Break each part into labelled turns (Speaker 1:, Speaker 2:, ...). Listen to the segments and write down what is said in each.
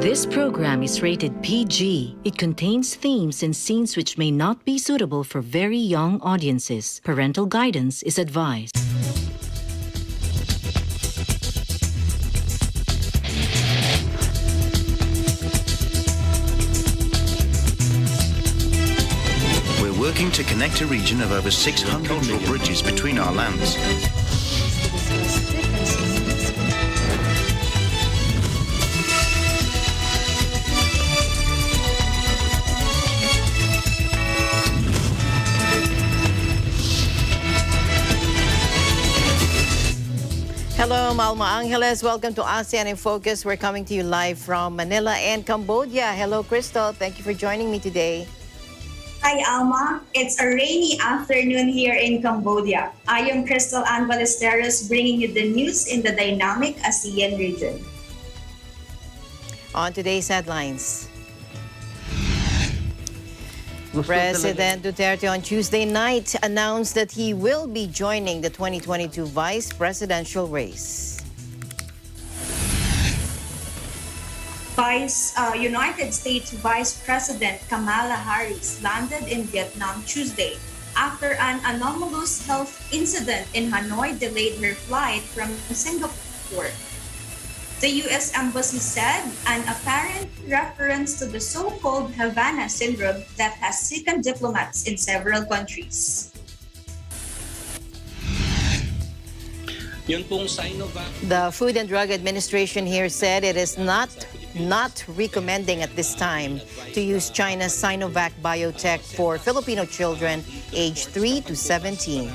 Speaker 1: This program is rated PG. It contains themes and scenes which may not be suitable for very young audiences. Parental guidance is advised.
Speaker 2: We're working to connect a region of over 600 cultural bridges between our lands.
Speaker 3: Hello, Malma Angeles. Welcome to ASEAN in Focus. We're coming to you live from Manila and Cambodia. Hello, Crystal. Thank you for joining me today.
Speaker 4: Hi, Alma. It's a rainy afternoon here in Cambodia. I am Crystal Ann Ballesteros, bringing you the news in the dynamic ASEAN region.
Speaker 3: On today's headlines. President Duterte on Tuesday night announced that he will be joining the 2022 vice presidential race.
Speaker 4: United States Vice President Kamala Harris landed in Vietnam Tuesday after an anomalous health incident in Hanoi delayed her flight from Singapore. The U.S. Embassy said an apparent reference to the so-called Havana syndrome that has sickened diplomats in several countries.
Speaker 3: The Food and Drug Administration here said it is not recommending at this time to use China's Sinovac biotech for Filipino children aged 3 to 17.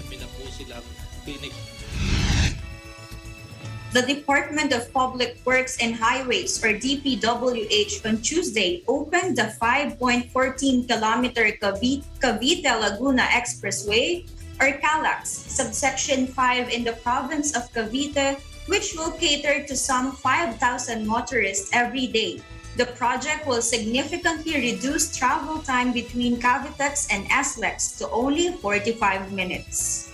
Speaker 4: The Department of Public Works and Highways, or DPWH, on Tuesday opened the 5.14-kilometer Cavite-Laguna Expressway, or CALAX, subsection 5 in the province of Cavite, which will cater to some 5,000 motorists every day. The project will significantly reduce travel time between Cavitex and SLEX to only 45 minutes.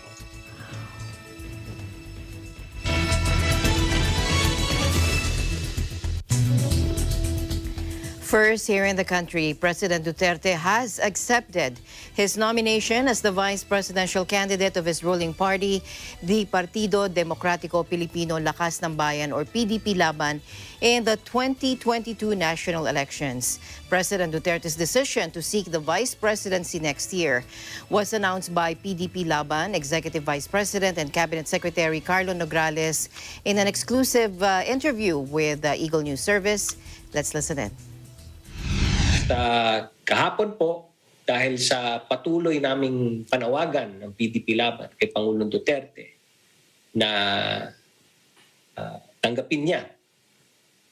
Speaker 3: First, here in the country, President Duterte has accepted his nomination as the vice presidential candidate of his ruling party, the Partido Democratico Filipino Lakas ng Bayan, or PDP Laban, in the 2022 national elections. President Duterte's decision to seek the vice presidency next year was announced by PDP Laban Executive Vice President and Cabinet Secretary Carlo Nograles in an exclusive interview with the Eagle News Service. Let's listen in.
Speaker 5: Kahapon po, dahil sa patuloy naming panawagan ng PDP Laban kay Pangulong Duterte na tanggapin niya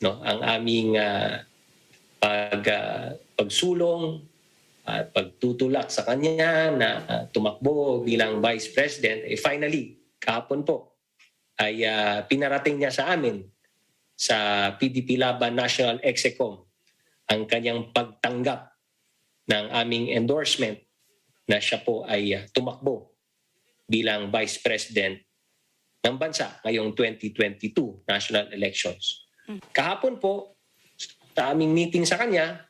Speaker 5: ang aming pagsulong at pagtutulak sa kanya na tumakbo bilang Vice President, finally, kahapon po, ay pinarating niya sa amin sa PDP Laban National Execom ang kanyang pagtanggap ng aming endorsement na siya po ay tumakbo bilang Vice President ng bansa ngayong 2022 national elections. Kahapon po, sa aming meeting sa kanya,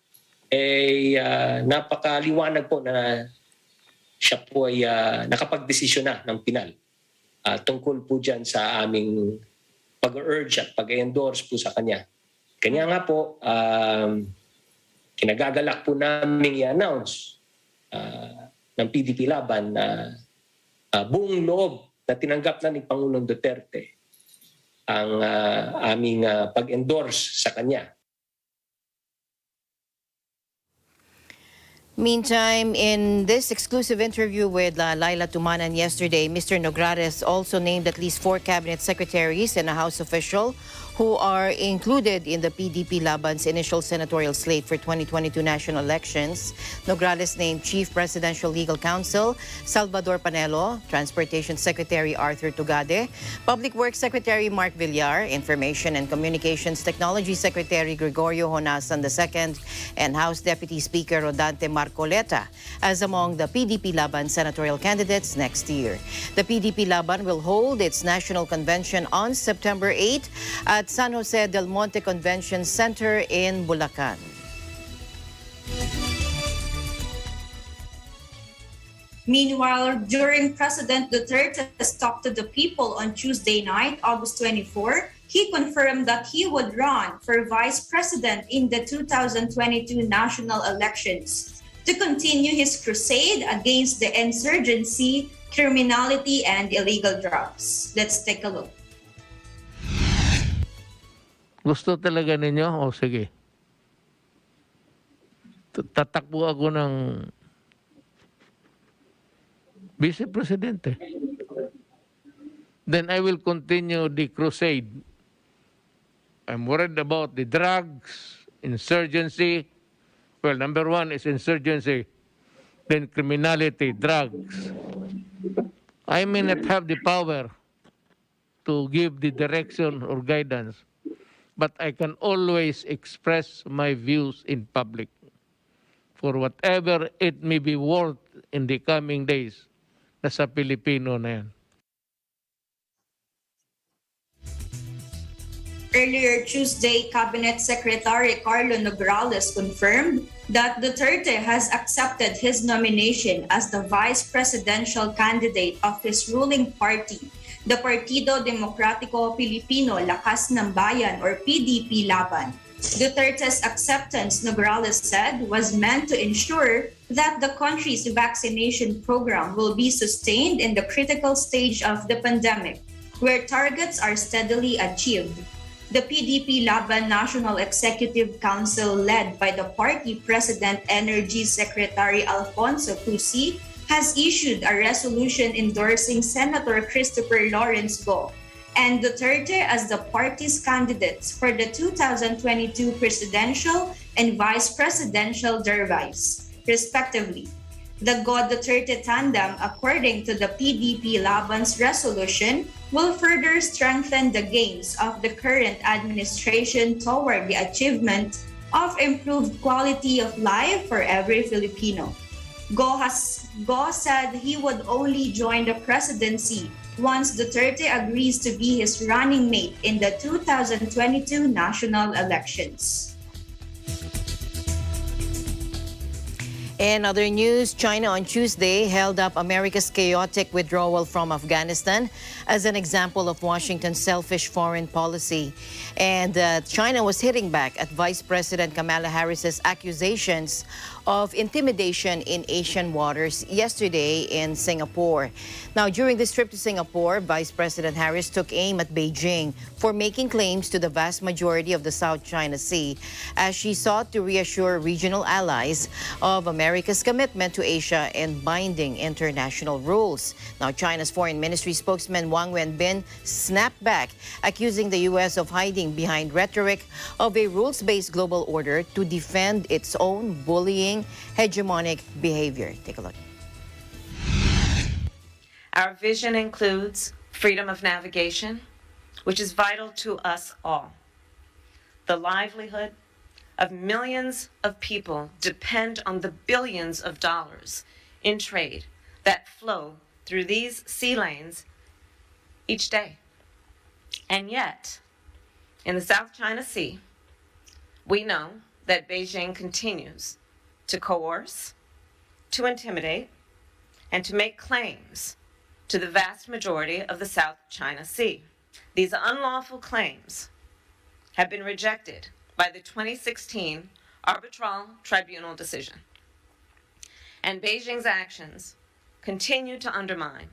Speaker 5: napakaliwanag po na siya po ay nakapagdesisyon na ng pinal tungkol po dyan sa aming pag-urge at pag-endorse po sa kanya. Kanya nga po, kinagagalak po namin i-announce ng PDP Laban na buong loob na tinanggap na ni Pangulong Duterte ang aming pag-endorse sa kanya.
Speaker 3: Meantime, in this exclusive interview with Laila Tumanan yesterday, Mr. Nograles also named at least 4 cabinet secretaries and a House official who are included in the PDP Laban's initial senatorial slate for 2022 national elections. Nograles named Chief Presidential Legal Counsel Salvador Panelo, Transportation Secretary Arthur Tugade, Public Works Secretary Mark Villar, Information and Communications Technology Secretary Gregorio Honasan II, and House Deputy Speaker Rodante Marcoleta as among the PDP Laban senatorial candidates next year. The PDP Laban will hold its national convention on September 8 at at San Jose del Monte Convention Center in Bulacan.
Speaker 4: Meanwhile, during President Duterte's talk to the people on Tuesday night, August 24, he confirmed that he would run for vice president in the 2022 national elections to continue his crusade against the insurgency, criminality, and illegal drugs. Let's take a look.
Speaker 6: Gusto talaga ninyo? O sige. Tatakbo ako ng Vice Presidente. Then I will continue the crusade. I'm worried about the drugs, insurgency. Well, number one is insurgency, then criminality, drugs. I may not have the power to give the direction or guidance, but I can always express my views in public for whatever it may be worth in the coming days. Nasa Filipino na yan.
Speaker 4: Earlier Tuesday, Cabinet Secretary Carlo Nograles confirmed that Duterte has accepted his nomination as the vice presidential candidate of his ruling party, the Partido Democratico Filipino Lakas ng Bayan or PDP Laban. Duterte's acceptance, Nograles said, was meant to ensure that the country's vaccination program will be sustained in the critical stage of the pandemic, where targets are steadily achieved. The PDP Laban National Executive Council, led by the party President Energy Secretary Alfonso Cusi, has issued a resolution endorsing Senator Christopher Lawrence Go and Duterte as the party's candidates for the 2022 presidential and vice presidential derbies, respectively. The Go-Duterte tandem, according to the PDP Laban's resolution, will further strengthen the gains of the current administration toward the achievement of improved quality of life for every Filipino. Go said he would only join the presidency once Duterte agrees to be his running mate in the 2022 national elections.
Speaker 3: In other news, China on Tuesday held up America's chaotic withdrawal from Afghanistan as an example of Washington's selfish foreign policy. And China was hitting back at Vice President Kamala Harris's accusations of intimidation in Asian waters yesterday in Singapore. Now, during this trip to Singapore, Vice President Harris took aim at Beijing for making claims to the vast majority of the South China Sea as she sought to reassure regional allies of America's commitment to Asia and binding international rules. Now, China's Foreign Ministry spokesman Wang Wenbin snapped back, accusing the U.S. of hiding behind rhetoric of a rules-based global order to defend its own bullying, hegemonic behavior. Take a look.
Speaker 7: Our vision includes freedom of navigation, which is vital to us all. The livelihood of millions of people depend on the billions of dollars in trade that flow through these sea lanes each day. And yet, in the South China Sea, we know that Beijing continues to coerce, to intimidate, and to make claims to the vast majority of the South China Sea. These unlawful claims have been rejected by the 2016 Arbitral Tribunal decision. And Beijing's actions continue to undermine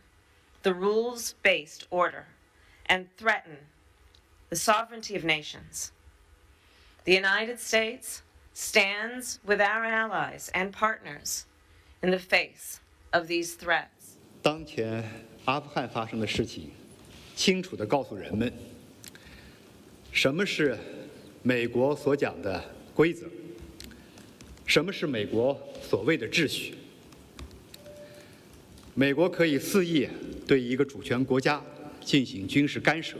Speaker 7: the rules-based order and threaten the sovereignty of nations. The United States stands with our allies and partners in the face of these threats.
Speaker 8: 当前阿富汗发生的事情，清楚地告诉人们，什么是美国所讲的规则，什么是美国所谓的秩序。美国可以肆意对一个主权国家进行军事干涉，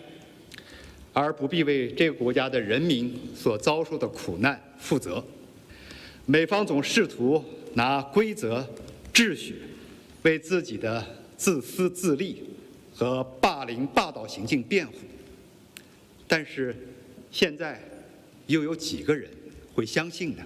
Speaker 8: 而不必为这个国家的人民所遭受的苦难负责。美方总试图拿规则、秩序为自己的自私自利和霸凌霸道行径辩护，但是现在又有几个人会相信呢？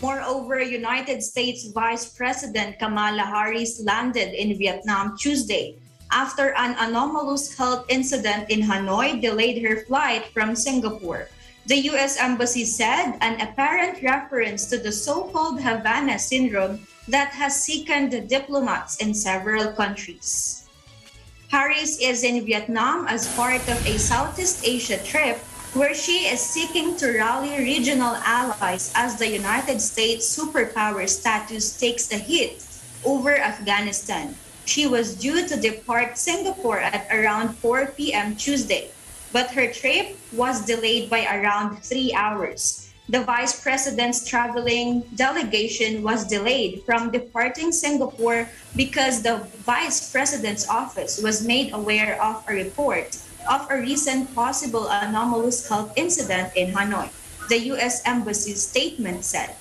Speaker 4: Moreover, United States Vice President Kamala Harris landed in Vietnam Tuesday after an anomalous health incident in Hanoi delayed her flight from Singapore. The U.S. Embassy said an apparent reference to the so-called Havana syndrome that has sickened diplomats in several countries. Harris is in Vietnam as part of a Southeast Asia trip where she is seeking to rally regional allies as the United States superpower status takes a hit over Afghanistan. She was due to depart Singapore at around 4 p.m. Tuesday, but her trip was delayed by around 3 hours. The Vice President's traveling delegation was delayed from departing Singapore because the Vice President's office was made aware of a report of a recent possible anomalous health incident in Hanoi, the U.S. Embassy's statement said.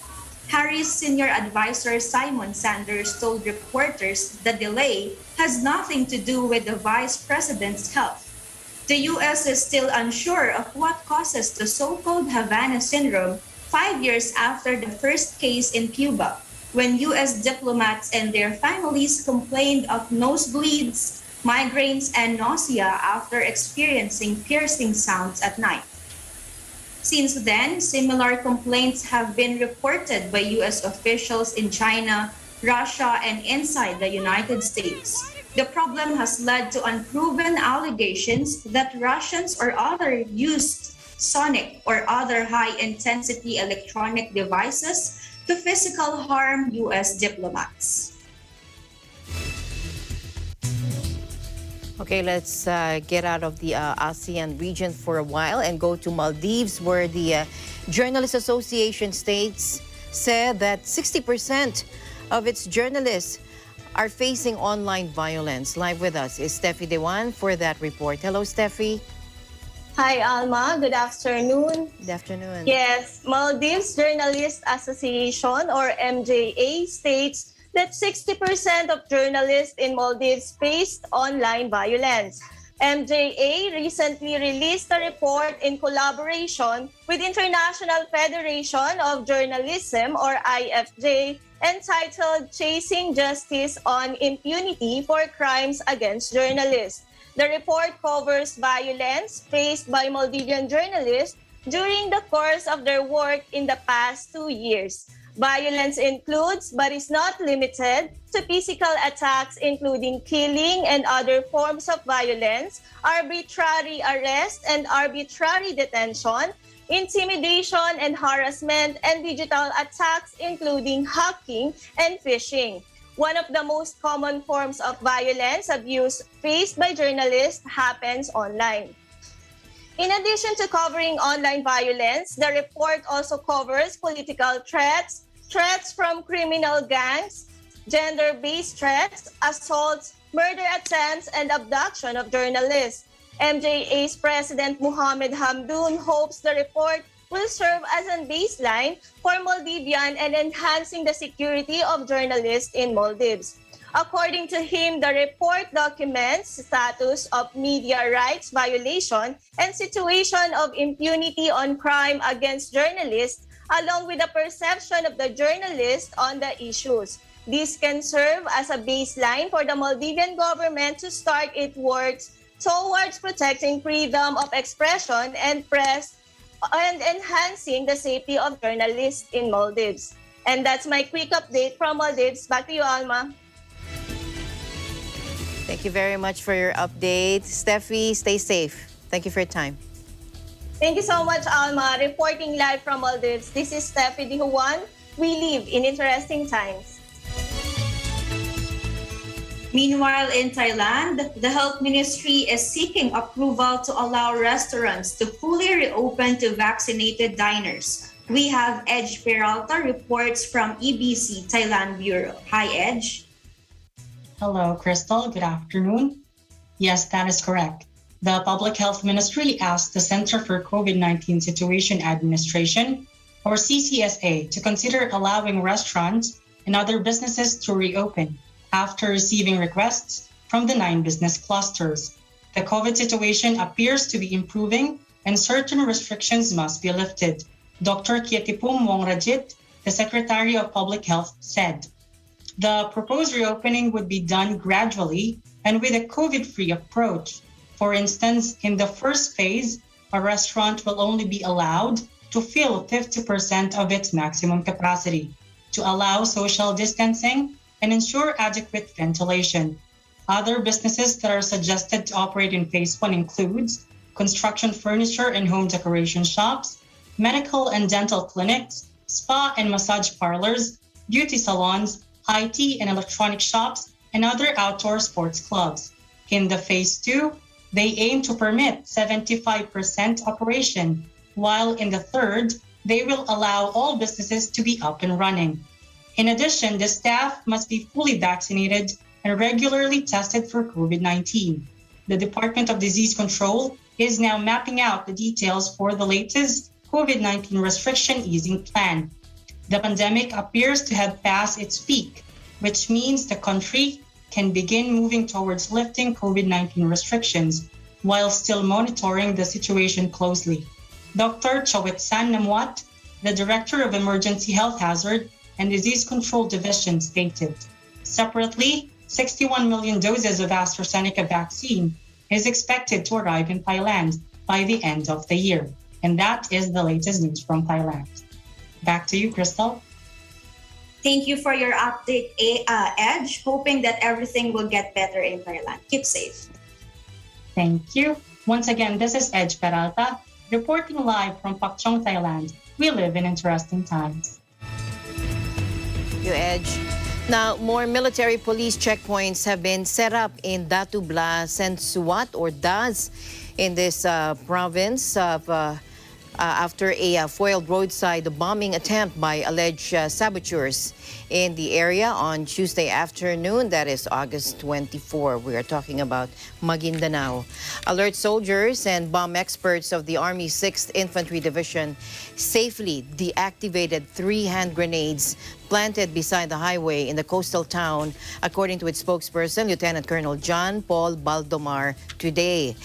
Speaker 4: Harris' senior advisor Simon Sanders told reporters the delay has nothing to do with the Vice President's health. The U.S. is still unsure of what causes the so-called Havana syndrome 5 years after the first case in Cuba, when U.S. diplomats and their families complained of nosebleeds, migraines, and nausea after experiencing piercing sounds at night. Since then, similar complaints have been reported by U.S. officials in China, Russia, and inside the United States. The problem has led to unproven allegations that Russians or others used sonic or other high-intensity electronic devices to physically harm U.S. diplomats.
Speaker 3: Okay, let's get out of the ASEAN region for a while and go to Maldives, where the Journalists Association states said that 60% of its journalists are facing online violence. Live with us is Steffi Dewan for that report. Hello, Steffi.
Speaker 9: Hi, Alma. Good afternoon.
Speaker 3: Good afternoon.
Speaker 9: Yes, Maldives Journalists Association, or MJA, states that 60% of journalists in Maldives faced online violence. MJA recently released a report in collaboration with International Federation of Journalism, or IFJ, entitled Chasing Justice on Impunity for Crimes Against Journalists. The report covers violence faced by Maldivian journalists during the course of their work in the past 2 years. Violence includes, but is not limited to, physical attacks including killing and other forms of violence, arbitrary arrest and arbitrary detention, intimidation and harassment, and digital attacks including hacking and phishing. One of the most common forms of violence abuse faced by journalists happens online. In addition to covering online violence, the report also covers political threats, threats from criminal gangs, gender-based threats, assaults, murder attempts, and abduction of journalists. MJA's President Mohamed Hamdoun hopes the report will serve as a baseline for Maldivian and enhancing the security of journalists in Maldives. According to him, the report documents status of media rights violation and situation of impunity on crime against journalists, along with the perception of the journalist on the issues. This can serve as a baseline for the Maldivian government to start its work towards protecting freedom of expression and press and enhancing the safety of journalists in Maldives. And that's my quick update from Maldives. Back to you, Alma.
Speaker 3: Thank you very much for your update. Steffi, stay safe. Thank you for your time.
Speaker 9: Thank you so much, Alma. Reporting live from Maldives, this is Steffi Dihuan. We live in interesting times.
Speaker 4: Meanwhile, in Thailand, the health ministry is seeking approval to allow restaurants to fully reopen to vaccinated diners. We have Edge Peralta reports from EBC Thailand Bureau. Hi, Edge.
Speaker 10: Hello, Crystal. Good afternoon. Yes, that is correct. The Public Health Ministry asked the Center for COVID-19 Situation Administration, or CCSA, to consider allowing restaurants and other businesses to reopen after receiving requests from the 9 business clusters. The COVID situation appears to be improving and certain restrictions must be lifted. Dr. Kiatipum Wongrajit, the Secretary of Public Health, said. The proposed reopening would be done gradually and with a COVID-free approach. For instance, in the first phase, a restaurant will only be allowed to fill 50% of its maximum capacity to allow social distancing and ensure adequate ventilation. Other businesses that are suggested to operate in phase 1 includes construction furniture and home decoration shops, medical and dental clinics, spa and massage parlors, beauty salons, IT and electronic shops, and other outdoor sports clubs. In the phase 2, they aim to permit 75% operation, while in the third, they will allow all businesses to be up and running. In addition, the staff must be fully vaccinated and regularly tested for COVID-19. The Department of Disease Control is now mapping out the details for the latest COVID-19 restriction easing plan. The pandemic appears to have passed its peak, which means the country can begin moving towards lifting COVID-19 restrictions while still monitoring the situation closely. Dr. Chowetsan Namwat, the Director of Emergency Health Hazard and Disease Control Division, stated. Separately, 61 million doses of AstraZeneca vaccine is expected to arrive in Thailand by the end of the year. And that is the latest news from Thailand. Back to you, Crystal.
Speaker 4: Thank you for your update, Edge. Hoping that everything will get better in Thailand. Keep safe.
Speaker 10: Thank you. Once again, this is Edge Peralta, reporting live from Pak Chong, Thailand. We live in interesting times.
Speaker 3: You, Edge. Now, more military police checkpoints have been set up in Datu Bla Sensuat, or DAS, in this province of after a foiled roadside bombing attempt by alleged saboteurs in the area on Tuesday afternoon. That is August 24. We are talking about Maguindanao. Alert soldiers and bomb experts of the Army 6th Infantry Division safely deactivated 3 hand grenades planted beside the highway in the coastal town, according to its spokesperson, Lieutenant Colonel John Paul Baldomar, today.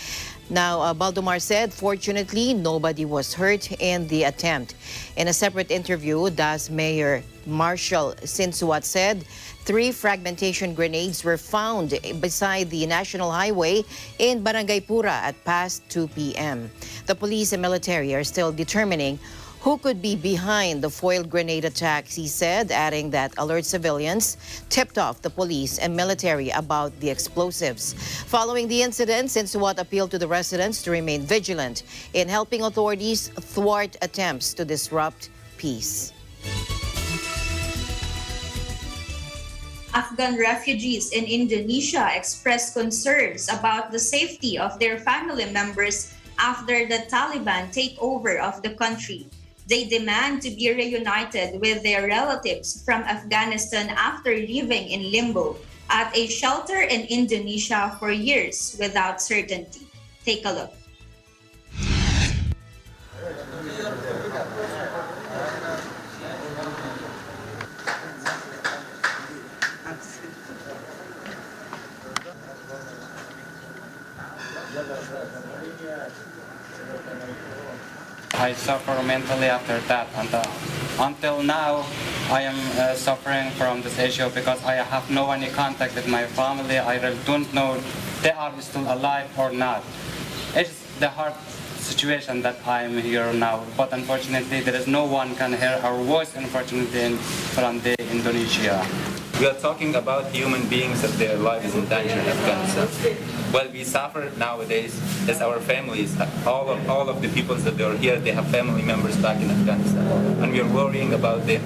Speaker 3: Now, Baldomar said, fortunately, nobody was hurt in the attempt. In a separate interview, DAS Mayor Marshal Sinsuat said 3 fragmentation grenades were found beside the national highway in Barangay Pura at past 2 p.m. The police and military are still determining who could be behind the foiled grenade attacks, he said, adding that alert civilians tipped off the police and military about the explosives. Following the incident, Sinsuat appealed to the residents to remain vigilant in helping authorities thwart attempts to disrupt peace.
Speaker 4: Afghan refugees in Indonesia expressed concerns about the safety of their family members after the Taliban takeover of the country. They demand to be reunited with their relatives from Afghanistan after living in limbo at a shelter in Indonesia for years without certainty. Take a look.
Speaker 11: I suffer mentally after that, and until now I am suffering from this issue because I have no any contact with my family. I really don't know they are still alive or not. It's the hard situation that I am here now, but unfortunately there is no one can hear our voice, unfortunately, from the Indonesia.
Speaker 12: We are talking about human beings that their life is in danger in Afghanistan. What we suffer nowadays is our families. All of the people that are here, they have family members back in Afghanistan, and we are worrying about them.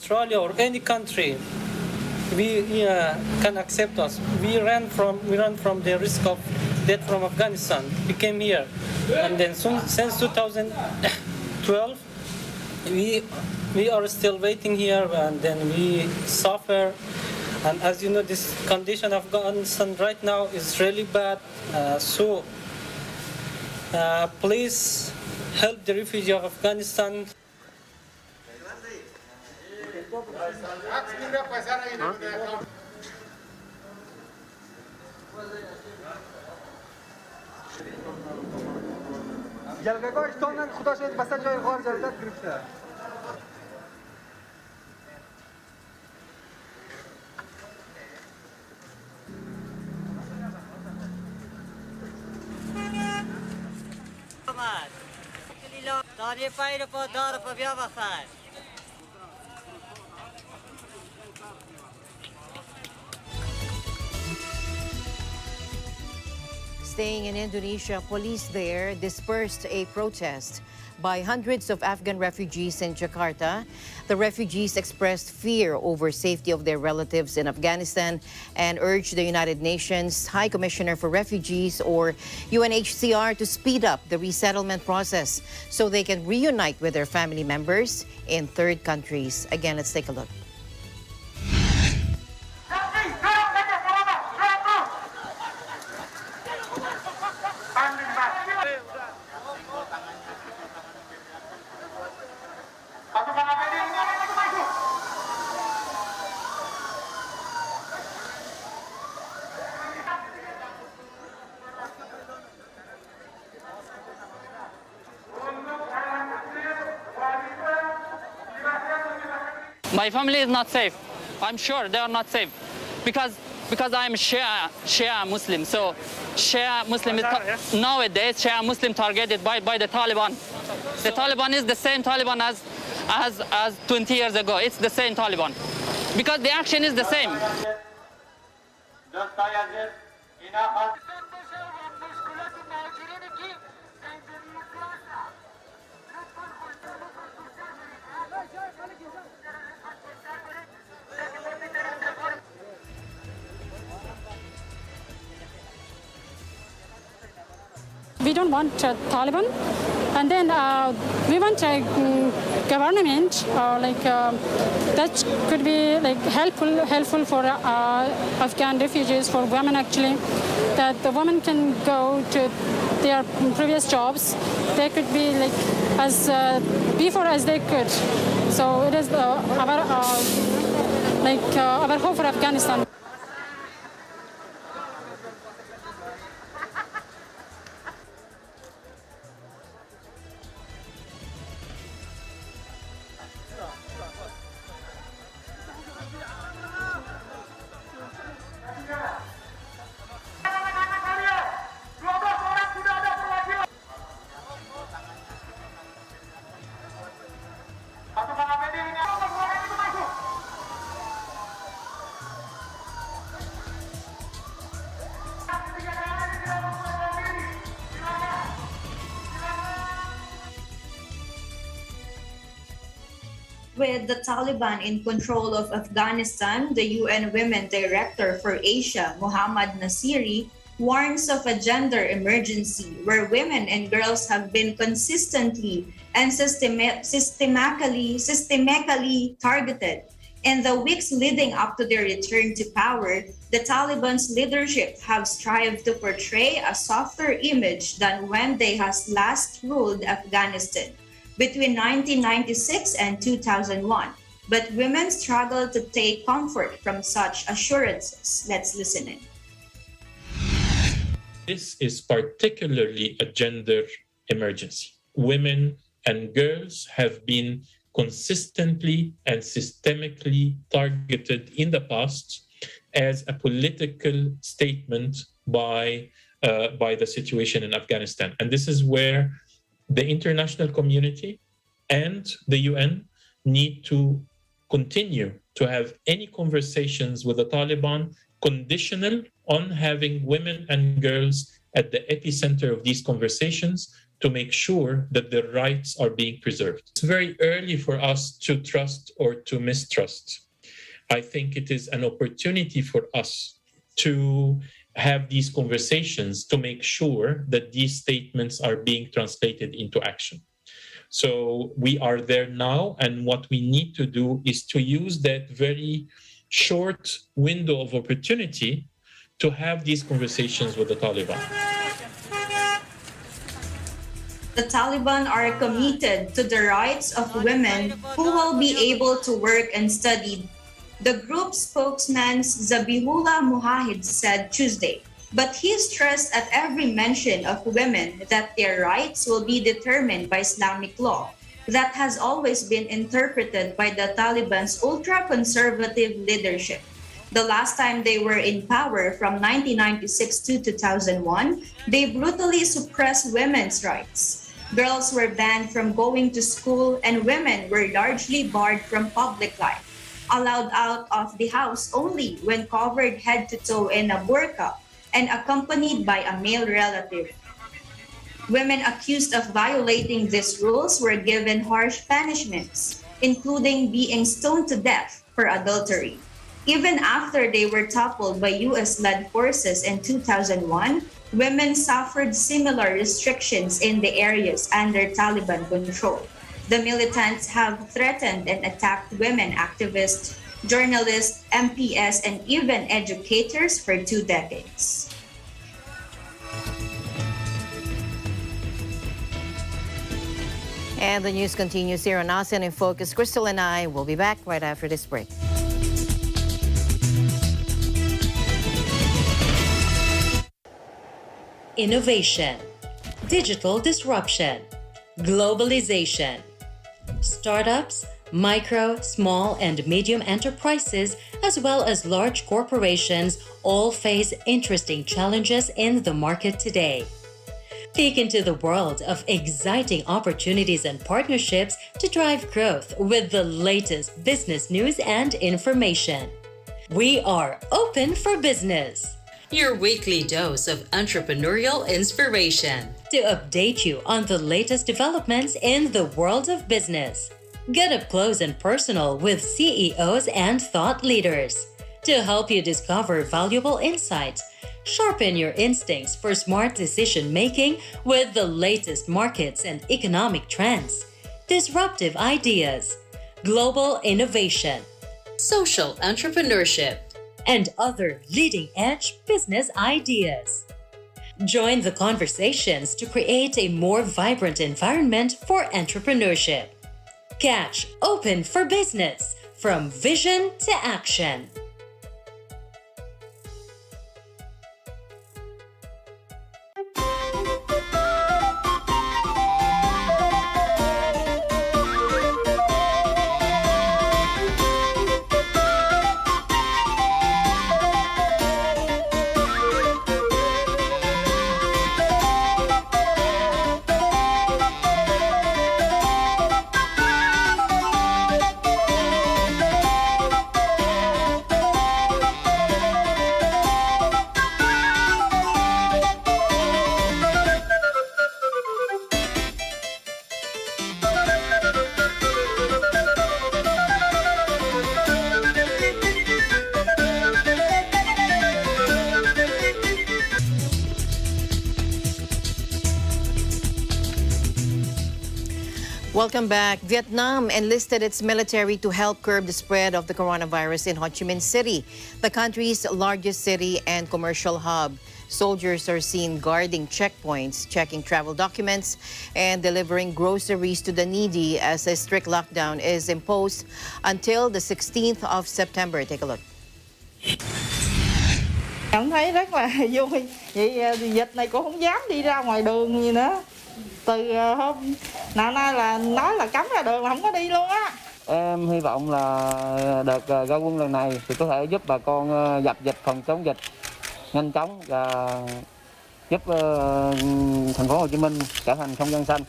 Speaker 13: Australia or any country, we can accept us. We run from the risk of they're from Afghanistan. We came here, and then since 2012, we are still waiting here, and then we suffer. And as you know, this condition of Afghanistan right now is really bad. So please help the refugees of Afghanistan.
Speaker 3: Staying in Indonesia, police there dispersed a protest by hundreds of Afghan refugees in Jakarta. The refugees expressed fear over safety of their relatives in Afghanistan and urged the United Nations High Commissioner for Refugees, or UNHCR, to speed up the resettlement process so they can reunite with their family members in third countries. Again, let's take a look.
Speaker 14: My family is not safe. I'm sure they are not safe because I'm Shia Muslim. So Shia Muslim is nowadays Shia Muslim targeted by the Taliban. The Taliban is the same Taliban as 20 years ago. It's the same Taliban because the action is the same.
Speaker 15: We don't want Taliban, and then we want a government that could be helpful for Afghan refugees, for women actually, that the women can go to their previous jobs. They could be as before as they could. So it is our hope for Afghanistan.
Speaker 4: With the Taliban in control of Afghanistan, the UN Women Director for Asia, Mohammad Nasiri, warns of a gender emergency where women and girls have been consistently and systematically targeted. In the weeks leading up to their return to power, the Taliban's leadership have strived to portray a softer image than when they has last ruled Afghanistan between 1996 and 2001. But women struggle to take comfort from such assurances. Let's listen in.
Speaker 16: This is particularly a gender emergency. Women and girls have been consistently and systemically targeted in the past as a political statement by the situation in Afghanistan. And this is where the international community and the UN need to continue to have any conversations with the Taliban conditional on having women and girls at the epicenter of these conversations to make sure that their rights are being preserved. It's very early for us to trust or to mistrust. I think it is an opportunity for us to have these conversations to make sure that these statements are being translated into action. So we are there now, and what we need to do is to use that very short window of opportunity to have these conversations with the Taliban.
Speaker 4: The Taliban are committed to the rights of women who will be able to work and study, the group's spokesman Zabihullah Mujahid said Tuesday. But he stressed at every mention of women that their rights will be determined by Islamic law that has always been interpreted by the Taliban's ultra-conservative leadership. The last time they were in power, from 1996 to 2001, they brutally suppressed women's rights. Girls were banned from going to school, and women were largely barred from public life, allowed out of the house only when covered head to toe in a burqa and accompanied by a male relative. Women accused of violating these rules were given harsh punishments, including being stoned to death for adultery. Even after they were toppled by US-led forces in 2001, women suffered similar restrictions in the areas under Taliban control. The militants have threatened and attacked women activists, journalists, MPs, and even educators for 2 decades.
Speaker 3: And the news continues here on ASEAN in Focus. Crystal and I will be back right after this break.
Speaker 1: Innovation, digital disruption, globalization. Startups, micro, small, and medium enterprises, as well as large corporations, all face interesting challenges in the market today. Peek into the world of exciting opportunities and partnerships to drive growth with the latest business news and information. We are open for business. Your weekly dose of entrepreneurial inspiration to update you on the latest developments in the world of business. Get up close and personal with CEOs and thought leaders to help you discover valuable insights, sharpen your instincts for smart decision-making with the latest markets and economic trends, disruptive ideas, global innovation, social entrepreneurship, and other leading-edge business ideas. Join the conversations to create a more vibrant environment for entrepreneurship. Catch Open for Business, from vision to action.
Speaker 3: Welcome back. Vietnam enlisted its military to help curb the spread of the coronavirus in Ho Chi Minh City, the country's largest city and commercial hub. Soldiers are seen guarding checkpoints, checking travel documents, and delivering groceries to the needy as a strict lockdown is imposed until the 16th of September. Take a look.
Speaker 17: Cảm thấy rất là vui. Vậy dịch này cũng không dám đi ra ngoài đường gì nữa. Từ hôm nào nay là nói là cấm ra đường là không có đi luôn á.
Speaker 18: Em hy vọng là đợt ra quân lần này thì có thể giúp bà con dập dịch, phòng chống dịch nhanh chóng và giúp thành phố Hồ Chí Minh trở thành không gian xanh.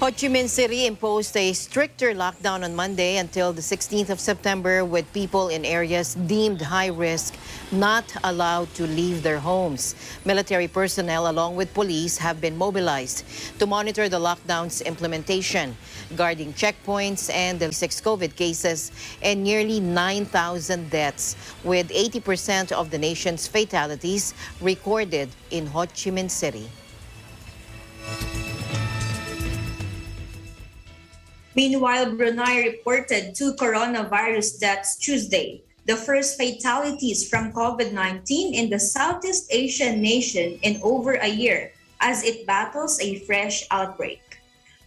Speaker 3: Ho Chi Minh City imposed a stricter lockdown on Monday until the 16th of September, with people in areas deemed high risk not allowed to leave their homes. Military personnel along with police have been mobilized to monitor the lockdown's implementation, guarding checkpoints and the 6 COVID cases and nearly 9,000 deaths, with 80% of the nation's fatalities recorded in Ho Chi Minh City.
Speaker 4: Meanwhile, Brunei reported 2 coronavirus deaths Tuesday, the first fatalities from COVID-19 in the Southeast Asian nation in over a year as it battles a fresh outbreak.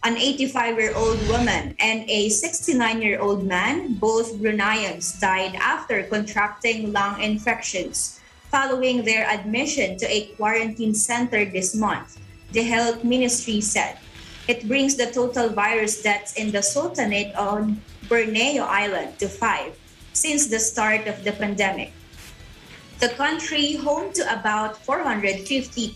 Speaker 4: An 85-year-old woman and a 69-year-old man, both Bruneians, died after contracting lung infections following their admission to a quarantine center this month, the health ministry said. It brings the total virus deaths in the Sultanate on Borneo Island to 5 since the start of the pandemic. The country, home to about 450,000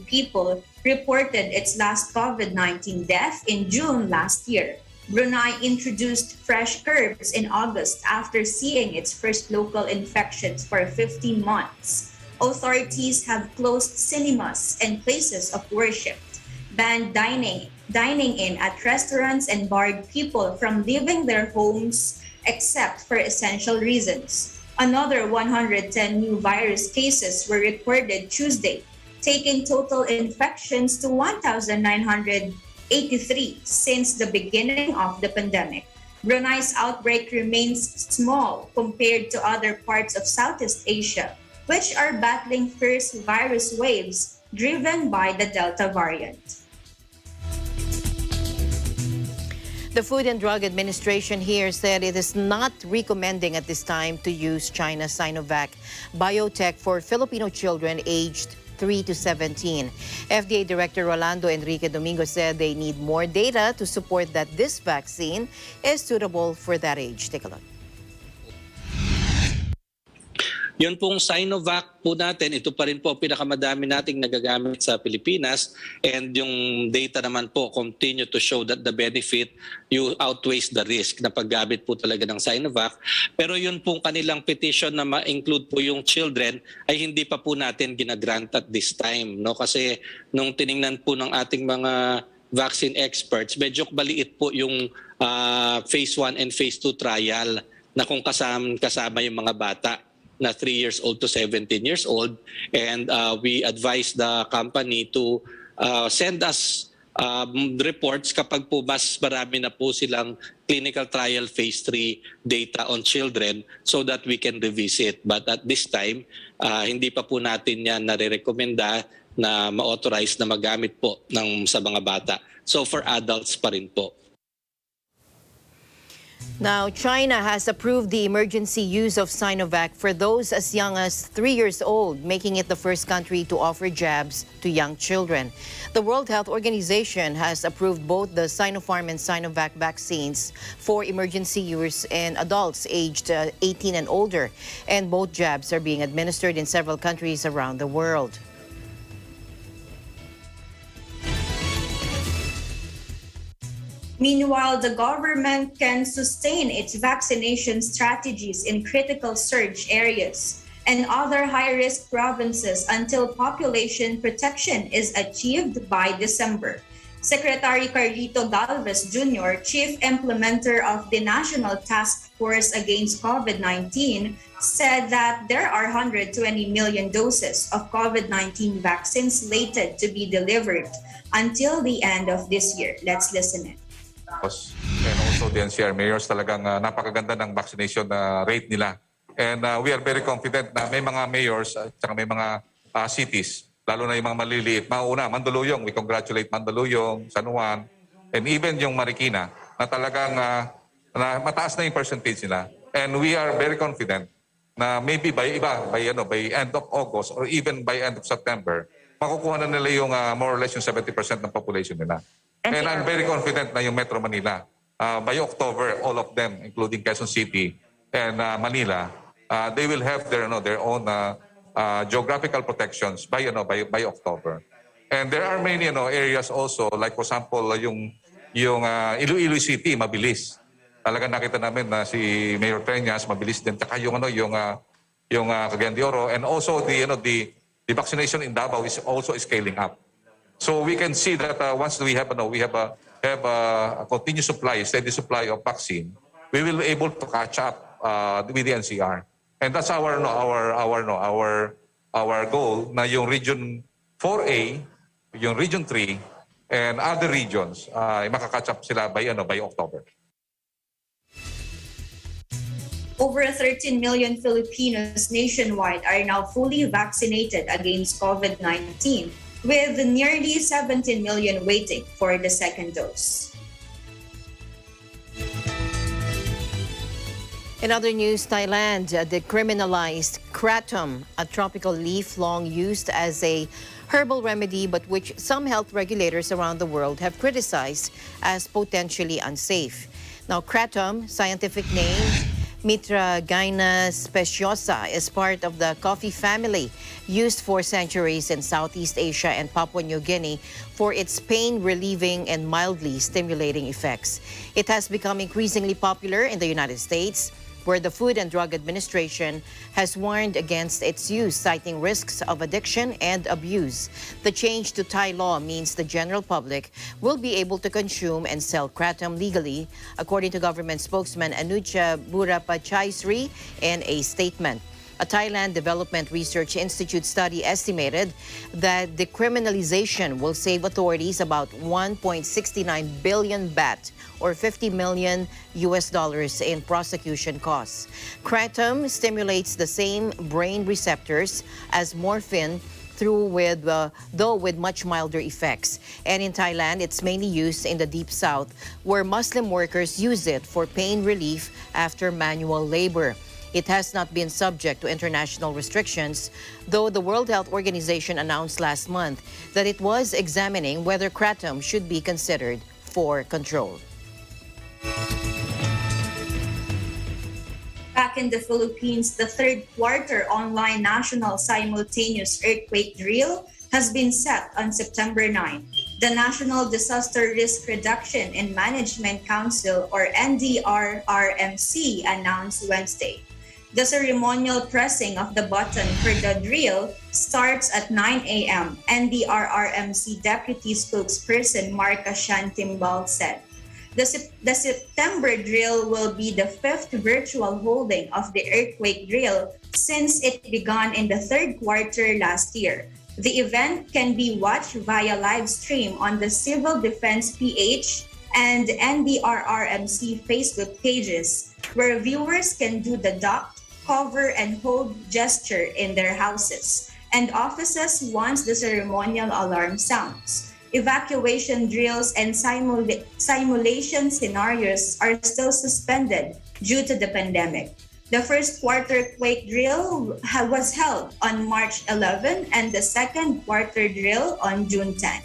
Speaker 4: people, reported its last COVID-19 death in June last year. Brunei introduced fresh curbs in August after seeing its first local infections for 15 months. Authorities have closed cinemas and places of worship, banned dining in at restaurants, and barred people from leaving their homes except for essential reasons. Another 110 new virus cases were recorded Tuesday, taking total infections to 1,983 since the beginning of the pandemic. Brunei's outbreak remains small compared to other parts of Southeast Asia, which are battling fierce virus waves driven by the Delta variant.
Speaker 3: The Food and Drug Administration here said it is not recommending at this time to use China's Sinovac biotech for Filipino children aged 3 to 17. FDA Director Rolando Enrique Domingo said they need more data to support that this vaccine is suitable for that age. Take a look.
Speaker 19: Yun pong Sinovac po natin, ito pa rin po pinakamadami nating nagagamit sa Pilipinas, and yung data naman po continue to show that the benefit outweighs the risk na paggamit po talaga ng Sinovac. Pero yun pong kanilang petition na ma-include po yung children ay hindi pa po natin ginagrant at this time, no? Kasi nung tiningnan po ng ating mga vaccine experts, medyo maliit po yung phase 1 and phase 2 trial na kung kasama yung mga bata na 3 years old to 17 years old, and we advise the company to send us reports kapag po mas marami na po silang clinical trial phase 3 data on children so that we can revisit. But at this time, hindi pa po natin yan nare-recommenda na ma-authorize na magamit po sa mga bata. So for adults pa rin po.
Speaker 3: Now, China has approved the emergency use of Sinovac for those as young as 3 years old, making it the first country to offer jabs to young children. The World Health Organization has approved both the Sinopharm and Sinovac vaccines for emergency use in adults aged 18 and older, and both jabs are being administered in several countries around the world.
Speaker 4: Meanwhile, the government can sustain its vaccination strategies in critical surge areas and other high-risk provinces until population protection is achieved by December. Secretary Carlito Galvez Jr., chief implementer of the National Task Force Against COVID-19, said that there are 120 million doses of COVID-19 vaccines slated to be delivered until the end of this year. Let's listen in.
Speaker 20: And also the NCR mayors, talagang napakaganda ng vaccination rate nila. And we are very confident na may mga mayors at may mga cities, lalo na yung mga maliliit. Mauna, Mandaluyong, we congratulate Mandaluyong, San Juan, and even yung Marikina, na talagang na mataas na yung percentage nila. And we are very confident na maybe by end of August or even by end of September, makukuha na nila yung more or less yung 70% ng population nila. And I'm very confident na yung Metro Manila, by October, all of them, including Quezon City and Manila, they will have their own geographical protections by October. And there are many areas also, like for example, yung Yung Iloilo City, mabilis. Talagang nakita namin na si Mayor Peñas, mabilis din. Tsaka yung Cagayan de Oro, and also the vaccination in Davao is also scaling up. So we can see that once we have a continuous supply, steady supply of vaccine, we will be able to catch up with the NCR. And that's our goal na yung Region 4A, yung Region 3, and other regions makakatch up sila by October.
Speaker 4: Over 13 million Filipinos nationwide are now fully vaccinated against COVID-19, with nearly 17 million waiting for the second dose.
Speaker 3: In other news, Thailand decriminalized kratom, a tropical leaf long used as a herbal remedy, but which some health regulators around the world have criticized as potentially unsafe. Now, kratom, scientific name Mitragyna speciosa, is part of the coffee family, used for centuries in Southeast Asia and Papua New Guinea for its pain-relieving and mildly stimulating effects. It has become increasingly popular in the United States, where the Food and Drug Administration has warned against its use, citing risks of addiction and abuse. The change to Thai law means the general public will be able to consume and sell kratom legally, according to government spokesman Anucha Burapachaisri in a statement. A Thailand Development Research Institute study estimated that decriminalization will save authorities about 1.69 billion baht, or $50 million in prosecution costs. Kratom stimulates the same brain receptors as morphine, though with much milder effects. And in Thailand, it's mainly used in the deep south, where Muslim workers use it for pain relief after manual labor. It has not been subject to international restrictions, though the World Health Organization announced last month that it was examining whether kratom should be considered for control.
Speaker 4: Back in the Philippines, the third quarter online national simultaneous earthquake drill has been set on September 9. The National Disaster Risk Reduction and Management Council, or NDRRMC, announced Wednesday. The ceremonial pressing of the button for the drill starts at 9 a.m., NDRRMC Deputy Spokesperson Marka Shantimbal said. The September drill will be the fifth virtual holding of the earthquake drill since it began in the third quarter last year. The event can be watched via live stream on the Civil Defense PH and NDRRMC Facebook pages, where viewers can do the duck, cover, and hold gesture in their houses and offices once the ceremonial alarm sounds. Evacuation drills and simulation scenarios are still suspended due to the pandemic. The first quarter quake drill was held on March 11 and the second quarter drill on June 10.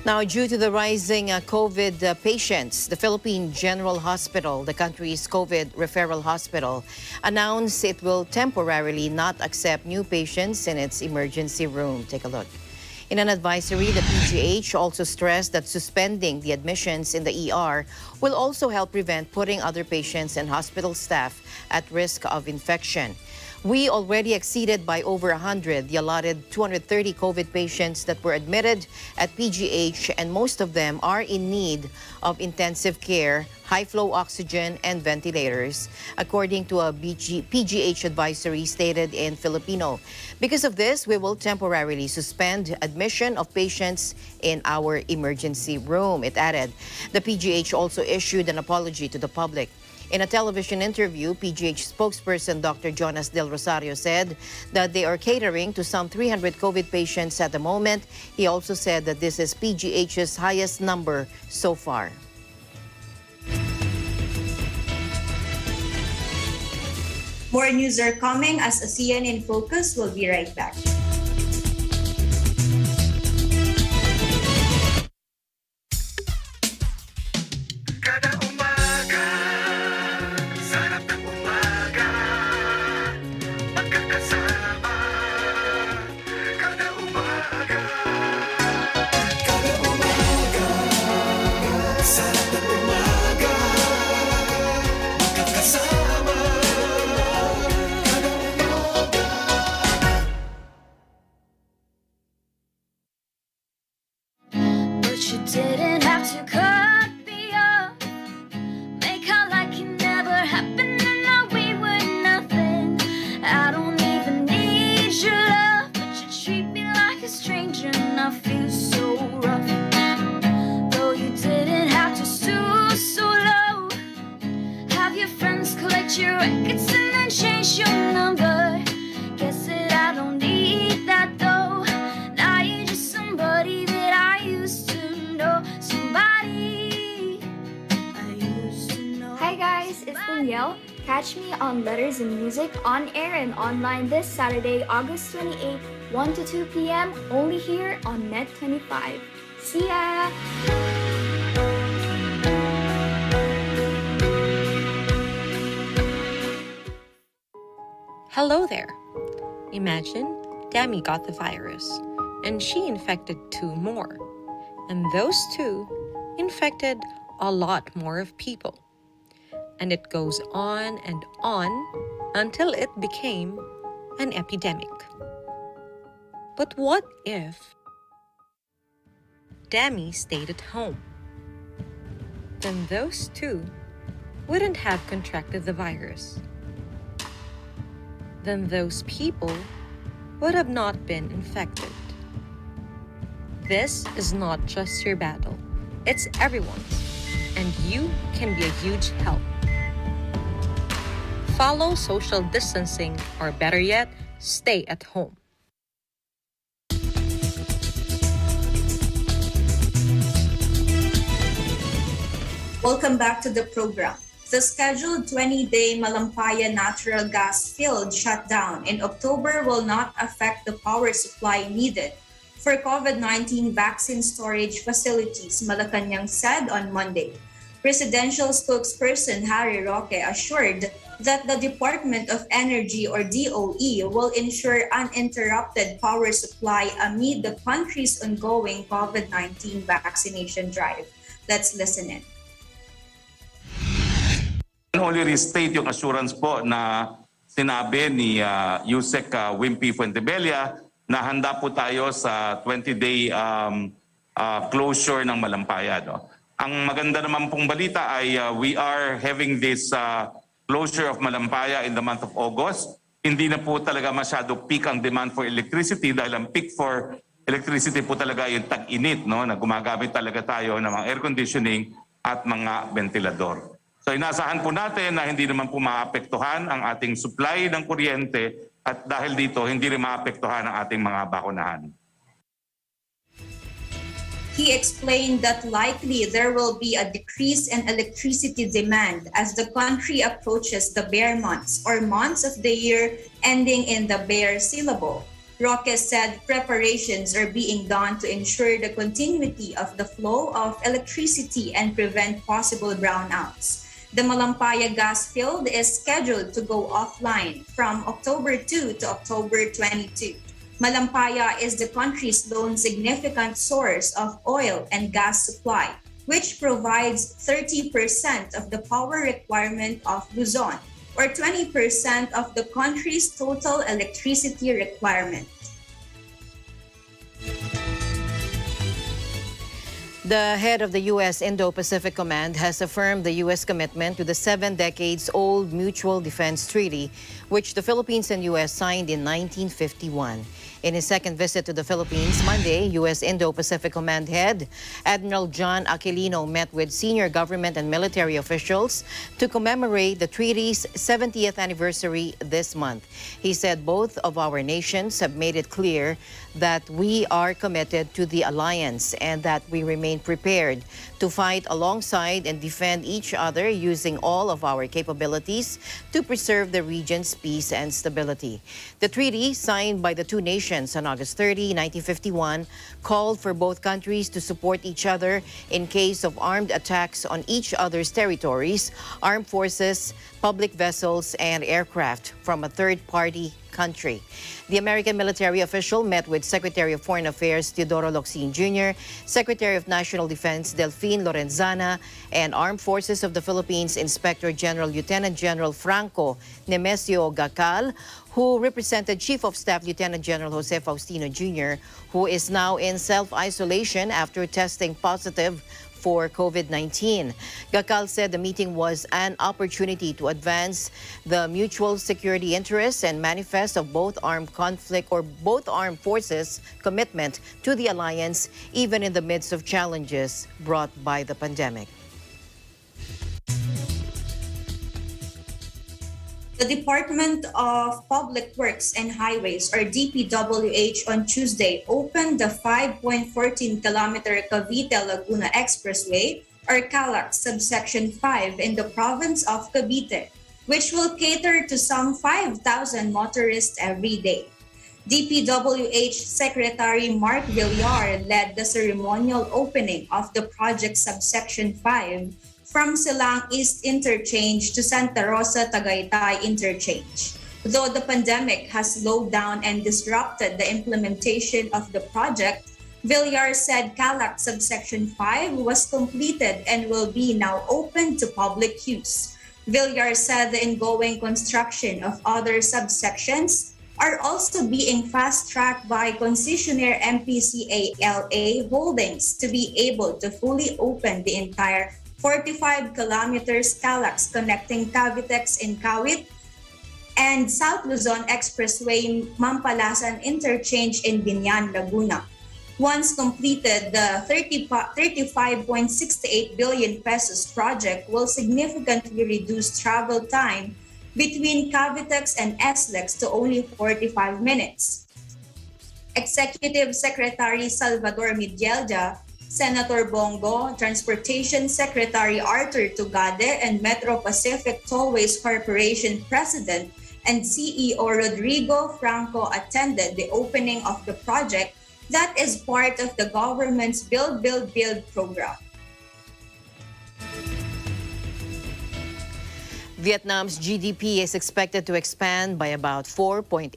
Speaker 3: Now, due to the rising COVID patients, the Philippine General Hospital, the country's COVID referral hospital, announced it will temporarily not accept new patients in its emergency room. Take a look. In an advisory, the PGH also stressed that suspending the admissions in the ER will also help prevent putting other patients and hospital staff at risk of infection. We already exceeded by over 100 the allotted 230 COVID patients that were admitted at PGH, and most of them are in need of intensive care, high-flow oxygen, and ventilators, according to a PGH advisory stated in Filipino. Because of this, we will temporarily suspend admission of patients in our emergency room, it added. The PGH also issued an apology to the public. In a television interview, PGH spokesperson Dr. Jonas Del Rosario said that they are catering to some 300 COVID patients at the moment. He also said that this is PGH's highest number so far.
Speaker 4: More news are coming as ASEAN in Focus. We'll be right back.
Speaker 21: didn't have to cut me off. Make out like it never happened and that we were nothing. I don't even need your love, but you treat me like a stranger and I feel so rough. Though you didn't have to stoop so low. Have your friends collect your records and then change your number. Guess that I don't need that though. Now you're just somebody that I used to know. Somebody I used to know.
Speaker 22: Hi guys, it's Danielle. Catch me on Letters and Music on air and online this Saturday, August 28, 1 to 2 p.m. only here on Net 25. See ya!
Speaker 23: Hello there. Imagine Dami got the virus and she infected 2 more. And those 2 infected a lot more of people. And it goes on and on until it became an epidemic. But what if Dami stayed at home? Then those 2 wouldn't have contracted the virus. Then those people would have not been infected. This is not just your battle, it's everyone's, and you can be a huge help. Follow social distancing, or better yet, stay at home.
Speaker 4: Welcome back to the program. The scheduled 20-day Malampaya natural gas field shutdown in October will not affect the power supply needed for COVID-19 vaccine storage facilities, Malacanang said on Monday. Presidential spokesperson Harry Roque assured that the Department of Energy, or DOE, will ensure uninterrupted power supply amid the country's ongoing COVID-19 vaccination drive. Let's listen in.
Speaker 24: Only restate yung assurance po na sinabi ni Yusek Wimpy Fuentebella na handa po tayo sa 20-day closure ng Malampaya. No? Ang maganda naman pong balita ay we are having this closure of Malampaya in the month of August. Hindi na po talaga masyado peak ang demand for electricity dahil ang peak for electricity po talaga yung tag-init, no? Na gumagamit talaga tayo ng mga air conditioning at mga ventilador. So inasahan po natin na hindi naman po maapektuhan ang ating supply ng kuryente at dahil dito hindi rin maapektuhan ang ating mga bakunahan.
Speaker 4: He explained that likely there will be a decrease in electricity demand as the country approaches the bear months, or months of the year ending in the bear syllable. Roque said preparations are being done to ensure the continuity of the flow of electricity and prevent possible brownouts. The Malampaya gas field is scheduled to go offline from October 2 to October 22. Malampaya is the country's lone significant source of oil and gas supply, which provides 30% of the power requirement of Luzon, or 20% of the country's total electricity requirement.
Speaker 3: The head of the U.S. Indo-Pacific Command has affirmed the U.S. commitment to the 7-decades-old Mutual Defense Treaty, which the Philippines and U.S. signed in 1951. In his second visit to the Philippines Monday, U.S. Indo-Pacific Command head Admiral John Aquilino met with senior government and military officials to commemorate the treaty's 70th anniversary this month. He said both of our nations have made it clear that we are committed to the alliance and that we remain prepared to fight alongside and defend each other using all of our capabilities to preserve the region's peace and stability. The treaty, signed by the two nations on August 30, 1951, called for both countries to support each other in case of armed attacks on each other's territories, armed forces, public vessels, and aircraft from a third party country. The American military official met with Secretary of Foreign Affairs Teodoro Locsin Jr., Secretary of National Defense Delfin Lorenzana, and Armed Forces of the Philippines Inspector General Lieutenant General Franco Nemesio Gacal, who represented Chief of Staff Lieutenant General Jose Faustino Jr., who is now in self-isolation after testing positive for COVID-19. Gacal said the meeting was an opportunity to advance the mutual security interests and manifest of both armed forces' commitment to the alliance, even in the midst of challenges brought by the pandemic.
Speaker 4: The Department of Public Works and Highways, or DPWH, on Tuesday opened the 5.14-kilometer Cavite-Laguna Expressway, or CALAC subsection 5, in the province of Cavite, which will cater to some 5,000 motorists every day. DPWH Secretary Mark Villar led the ceremonial opening of the project subsection 5 from Silang East Interchange to Santa Rosa Tagaytay Interchange. Though the pandemic has slowed down and disrupted the implementation of the project, Villar said CALAC subsection 5 was completed and will be now open to public use. Villar said the ongoing construction of other subsections are also being fast-tracked by concessionaire MPCA-LA Holdings to be able to fully open the entire 45 kilometers CALACs connecting Cavitex in Kawit and South Luzon Expressway Mampalasan Interchange in Binyan, Laguna. Once completed, the 35.68 billion pesos project will significantly reduce travel time between Cavitex and SLEX to only 45 minutes. Executive Secretary Salvador Midyelda, Senator Bongo, Transportation Secretary Arthur Tugade, and Metro Pacific Tollways Corporation President and CEO Rodrigo Franco attended the opening of the project that is part of the government's Build, Build, Build program.
Speaker 3: Vietnam's GDP is expected to expand by about 4.8%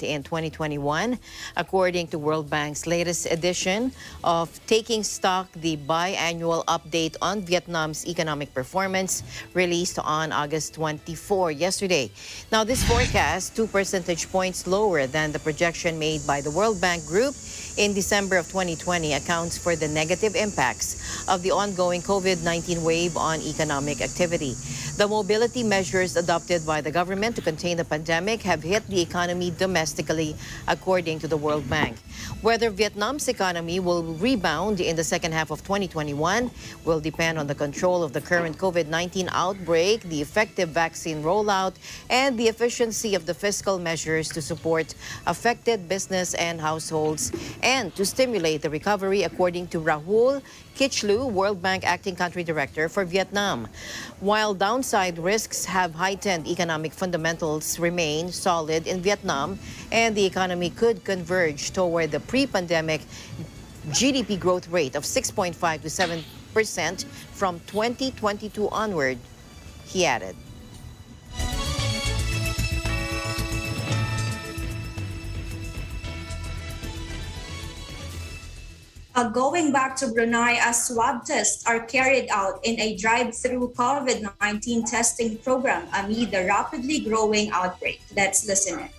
Speaker 3: in 2021, according to World Bank's latest edition of Taking Stock, the biannual update on Vietnam's economic performance, released on August 24 yesterday. Now, this forecast, 2 percentage points lower than the projection made by the World Bank Group in December of 2020, accounts for the negative impacts of the ongoing COVID-19 wave on economic activity. The mobility measures adopted by the government to contain the pandemic have hit the economy domestically, according to the World Bank. Whether Vietnam's economy will rebound in the second half of 2021 will depend on the control of the current COVID-19 outbreak, the effective vaccine rollout, and the efficiency of the fiscal measures to support affected business and households and to stimulate the recovery, according to Rahul Kichlu, World Bank Acting Country Director for Vietnam. While downside risks have heightened, economic fundamentals remain solid in Vietnam, and the economy could converge toward the pre-pandemic GDP growth rate of 6.5 to 7% from 2022 onward, he added.
Speaker 4: Going back to Brunei, as swab tests are carried out in a drive-through COVID-19 testing program amid the rapidly growing outbreak. Let's listen in.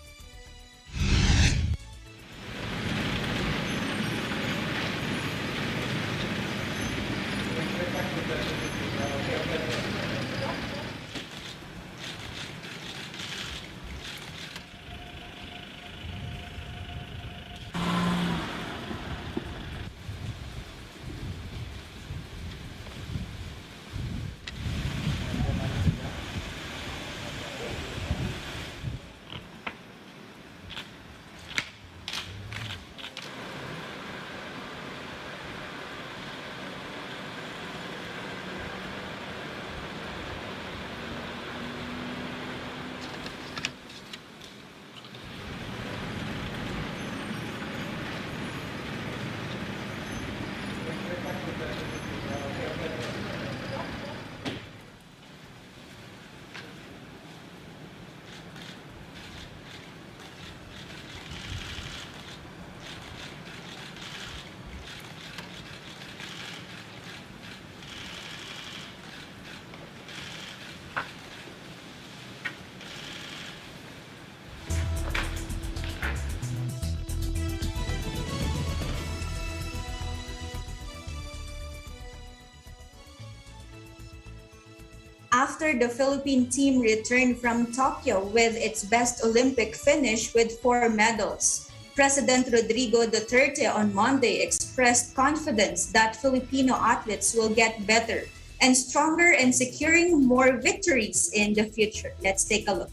Speaker 4: after the Philippine team returned from Tokyo with its best Olympic finish with 4 medals. President Rodrigo Duterte on Monday expressed confidence that Filipino athletes will get better and stronger in securing more victories in the future. Let's take a look.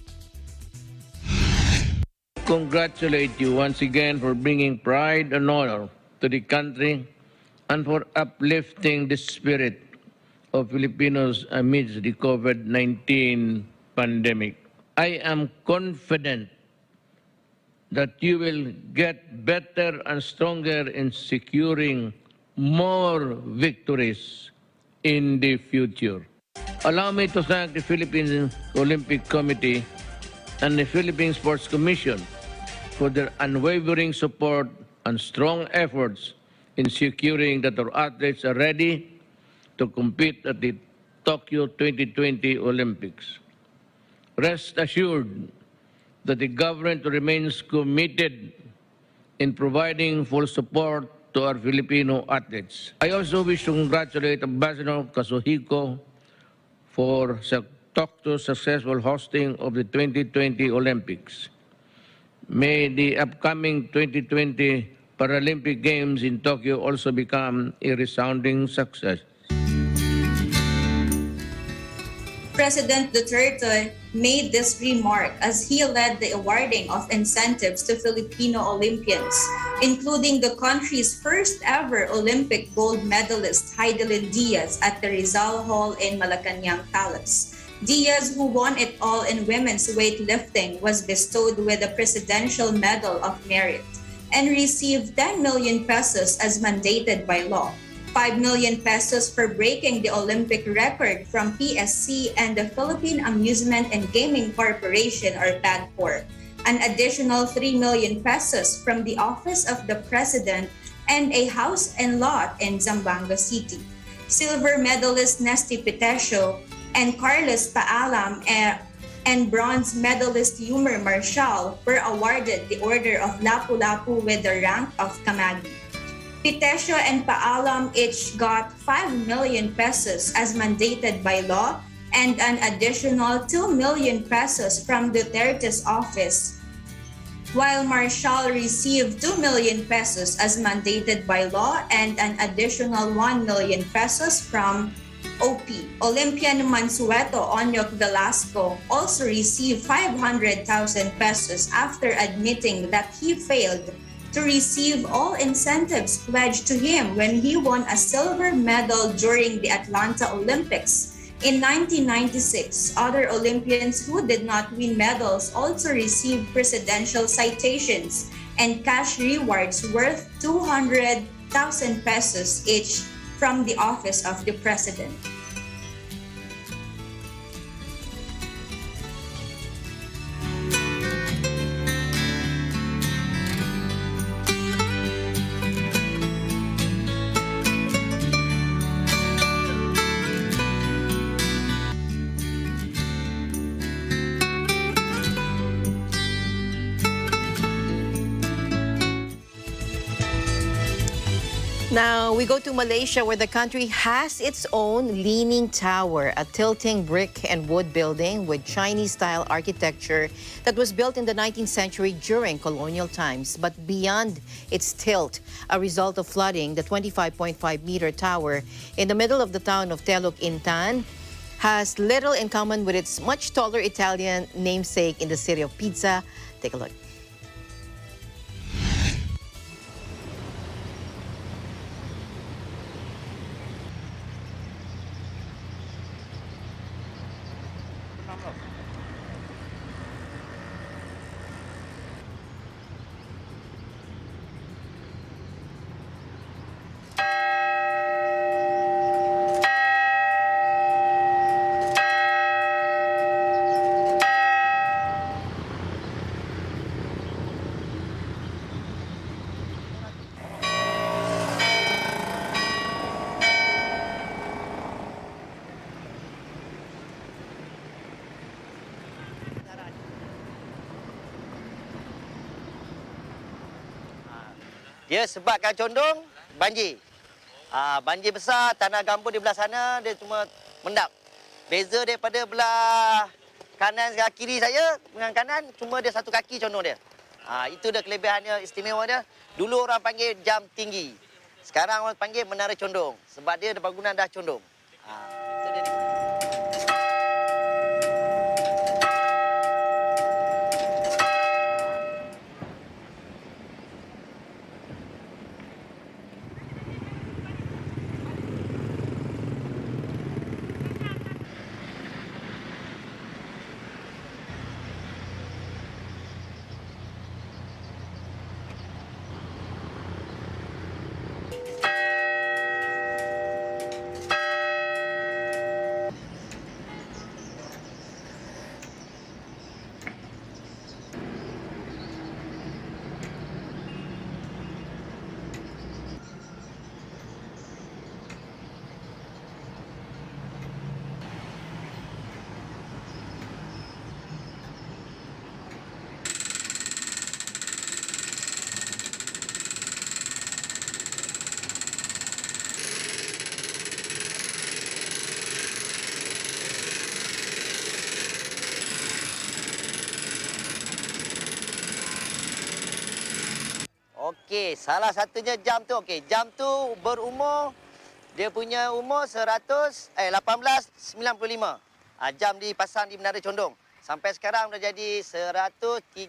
Speaker 2: Congratulate you once again for bringing pride and honor to the country and for uplifting the spirit of Filipinos amidst the COVID-19 pandemic. I am confident that you will get better and stronger in securing more victories in the future. Allow me to thank the Philippine Olympic Committee and the Philippine Sports Commission for their unwavering support and strong efforts in securing that our athletes are ready to compete at the Tokyo 2020 Olympics. Rest assured that the government remains committed in providing full support to our Filipino athletes. I also wish to congratulate Ambassador Kazuhiko for Tokyo's successful hosting of the 2020 Olympics. May the upcoming 2020 Paralympic Games in Tokyo also become a resounding success.
Speaker 4: President Duterte made this remark as he led the awarding of incentives to Filipino Olympians, including the country's first ever Olympic gold medalist Heidelin Diaz at the Rizal Hall in Malacanang Palace. Diaz, who won it all in women's weightlifting, was bestowed with the Presidential Medal of Merit and received 10 million pesos as mandated by law. 5 million pesos for breaking the Olympic record from PSC and the Philippine Amusement and Gaming Corporation or PAGCOR. An additional 3 million pesos from the Office of the President and a house and lot in Zamboanga City. Silver medalist Nesty Pitesio and Carlos Paalam and bronze medalist Yumer Marshall were awarded the Order of Lapu-Lapu with the rank of Kamagi. Pitesio and Paalam each got 5 million pesos as mandated by law and an additional 2 million pesos from Dutertes' office, while Marshall received 2 million pesos as mandated by law and an additional 1 million pesos from OP. Olympian Mansueto Onyok Velasco also received 500,000 pesos after admitting that he failed to receive all incentives pledged to him when he won a silver medal during the Atlanta Olympics. In 1996, other Olympians who did not win medals also received presidential citations and cash rewards worth 200,000 pesos each from the Office of the President.
Speaker 3: Now, we go to Malaysia, where the country has its own Leaning Tower, a tilting brick and wood building with Chinese-style architecture that was built in the 19th century during colonial times. But beyond its tilt, a result of flooding, the 25.5-meter tower in the middle of the town of Teluk Intan has little in common with its much taller Italian namesake in the city of Pizza. Take a look.
Speaker 5: Dia sebabkan condong banjir. Banjir besar, tanah gambut di belah sana dia cuma mendap. Beza daripada belah kanan dan kiri saya dengan kanan, cuma dia satu kaki condong dia. Itu dia kelebihannya, istimewa dia. Dulu orang panggil jam tinggi. Sekarang orang panggil menara condong. Sebab dia bangunan dah condong. Itu dia. Okey, salah satunya jam tu. Okey, jam tu berumur, dia punya umur 1895. Jam dipasang di Menara Condong. Sampai sekarang dah jadi 135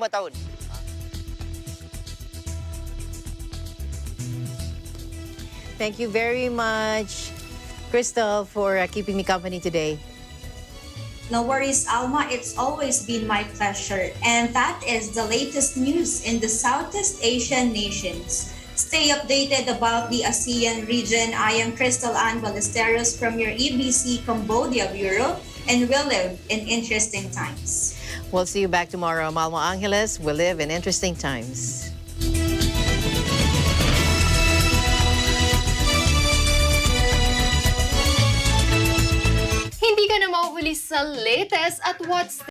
Speaker 5: tahun.
Speaker 3: Thank you very much, Crystal, for keeping me company today.
Speaker 4: No worries, Alma. It's always been my pleasure. And that is the latest news in the Southeast Asian nations. Stay updated about the ASEAN region. I am Crystal Ann Ballesteros from your EBC Cambodia Bureau, and we'll live in interesting times.
Speaker 3: We'll see you back tomorrow. I'm Alma Angeles. We'll live in interesting times.
Speaker 6: Hindi ka na mauhuli sa latest at what's